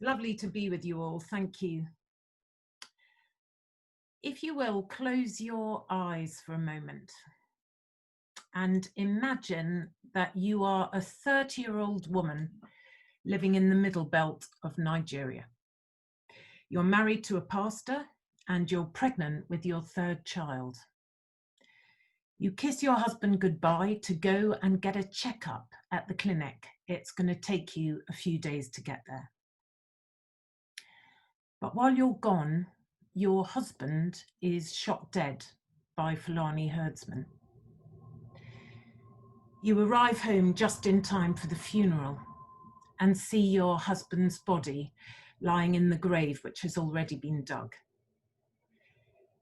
Lovely to be with you all. Thank you. If you will, close your eyes for a moment and imagine that you are a 30-year-old woman living in the middle belt of Nigeria. You're married to a pastor and you're pregnant with your third child. You kiss your husband goodbye to go and get a checkup at the clinic. It's going to take you a few days to get there. But while you're gone, your husband is shot dead by Fulani herdsmen. You arrive home just in time for the funeral and see your husband's body lying in the grave, which has already been dug.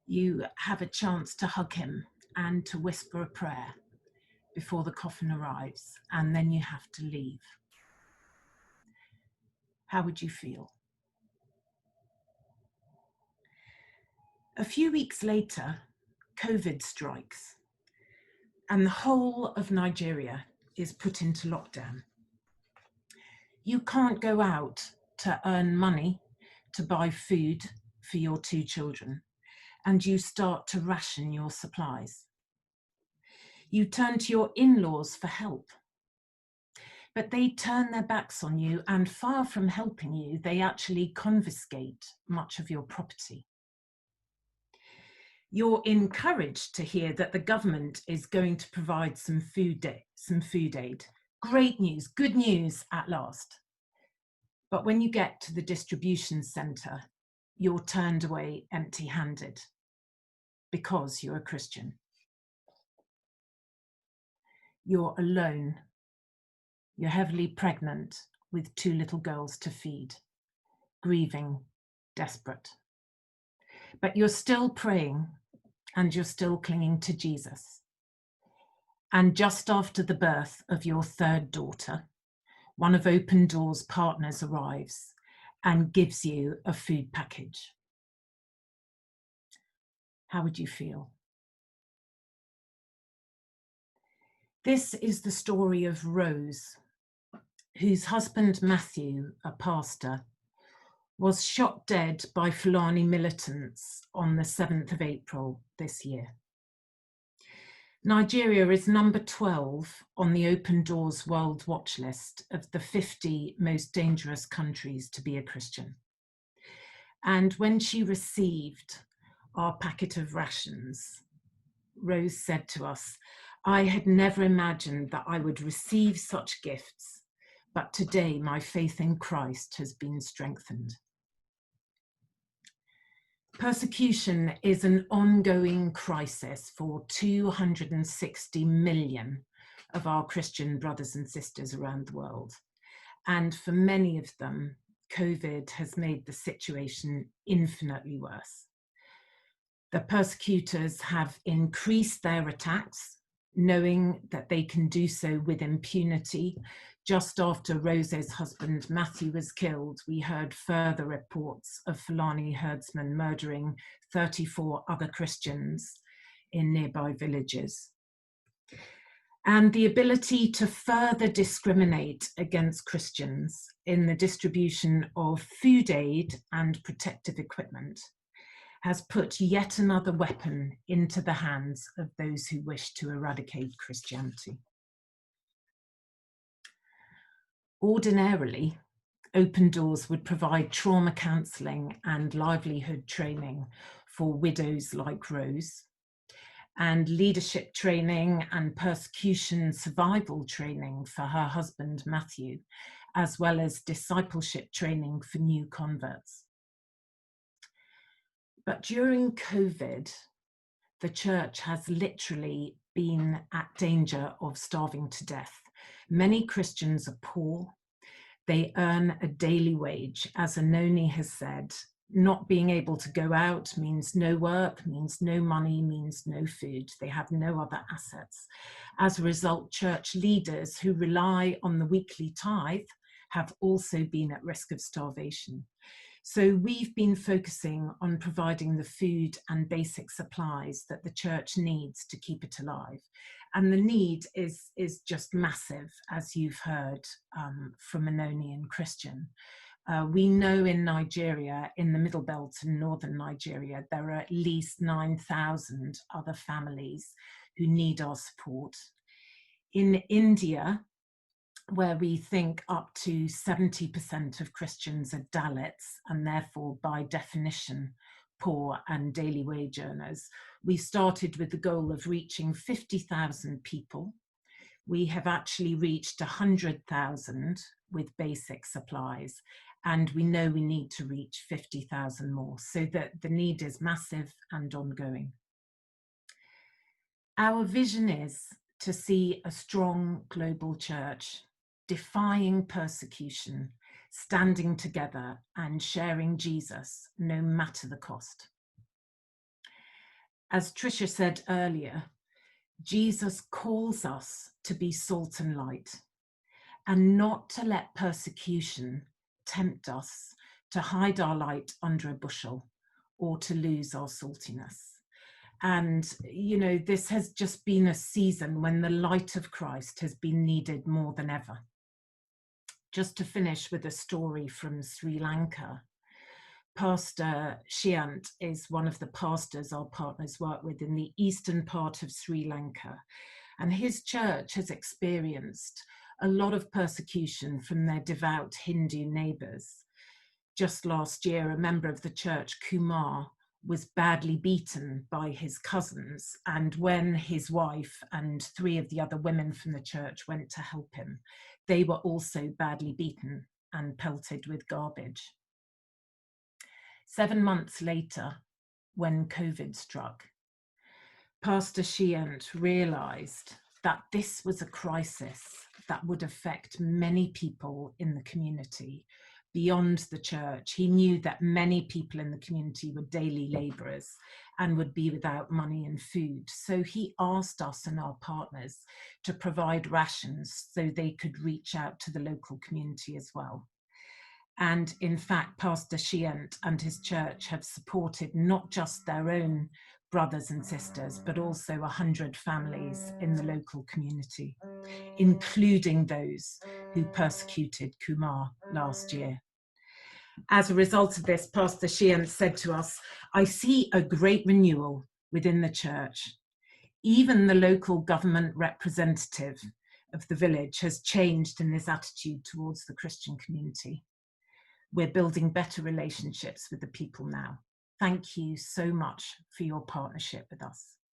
You have a chance to hug him and to whisper a prayer before the coffin arrives, and then you have to leave. How would you feel? A few weeks later, COVID strikes, and the whole of Nigeria is put into lockdown. You can't go out to earn money to buy food for your two children, and you start to ration your supplies. You turn to your in-laws for help, but they turn their backs on you, and far from helping you, they actually confiscate much of your property. You're encouraged to hear that the government is going to provide some food aid. Great news, good news at last. But when you get to the distribution centre, you're turned away empty-handed because you're a Christian. You're alone. You're heavily pregnant with two little girls to feed, grieving, desperate. But you're still praying and you're still clinging to Jesus. And just after the birth of your third daughter, one of Open Doors' partners arrives and gives you a food package. How would you feel? This is the story of Rose, whose husband Matthew, a pastor, was shot dead by Fulani militants on the 7th of April this year. Nigeria is number 12 on the Open Doors World Watch List of the 50 most dangerous countries to be a Christian. And when she received our packet of rations, Rose said to us, "I had never imagined that I would receive such gifts, but today my faith in Christ has been strengthened." Persecution is an ongoing crisis for 260 million of our Christian brothers and sisters around the world. And for many of them, COVID has made the situation infinitely worse. The persecutors have increased their attacks, knowing that they can do so with impunity. Just after Rose's husband Matthew was killed, we heard further reports of Fulani herdsmen murdering 34 other Christians in nearby villages. And the ability to further discriminate against Christians in the distribution of food aid and protective equipment has put yet another weapon into the hands of those who wish to eradicate Christianity. Ordinarily, Open Doors would provide trauma counselling and livelihood training for widows like Rose, and leadership training and persecution survival training for her husband Matthew, as well as discipleship training for new converts. But during COVID, the church has literally been at danger of starving to death. Many Christians are poor. They earn a daily wage. As Anoni has said, not being able to go out means no work, means no money, means no food. They have no other assets. As a result, church leaders who rely on the weekly tithe have also been at risk of starvation. So we've been focusing on providing the food and basic supplies that the church needs to keep it alive. And the need is just massive, as you've heard from Anoni and Christian. We know in Nigeria, in the Middle Belt and Northern Nigeria, there are at least 9,000 other families who need our support. In India, where we think up to 70% of Christians are Dalits, and therefore by definition poor and daily wage earners, we started with the goal of reaching 50,000 people. We have actually reached 100,000 with basic supplies, and we know we need to reach 50,000 more, so that the need is massive and ongoing. Our vision is to see a strong global church defying persecution, standing together and sharing Jesus no matter the cost. As Tricia said earlier, Jesus calls us to be salt and light, and not to let persecution tempt us to hide our light under a bushel or to lose our saltiness. And, you know, this has just been a season when the light of Christ has been needed more than ever. Just to finish with a story from Sri Lanka, Pastor Shiant is one of the pastors our partners work with in the eastern part of Sri Lanka. And his church has experienced a lot of persecution from their devout Hindu neighbours. Just last year, a member of the church, Kumar, was badly beaten by his cousins. And when his wife and 3 of the other women from the church went to help him, they were also badly beaten and pelted with garbage. 7 months later, when COVID struck, Pastor Shiant realized that this was a crisis that would affect many people in the community beyond the church. He knew that many people in the community were daily laborers and would be without money and food. So he asked us and our partners to provide rations so they could reach out to the local community as well. And in fact, Pastor Shiant and his church have supported not just their own brothers and sisters, but also 100 families in the local community, including those who persecuted Kumar last year. As a result of this, Pastor Shiant said to us, "I see a great renewal within the church. Even the local government representative of the village has changed in his attitude towards the Christian community. We're building better relationships with the people now. Thank you so much for your partnership with us."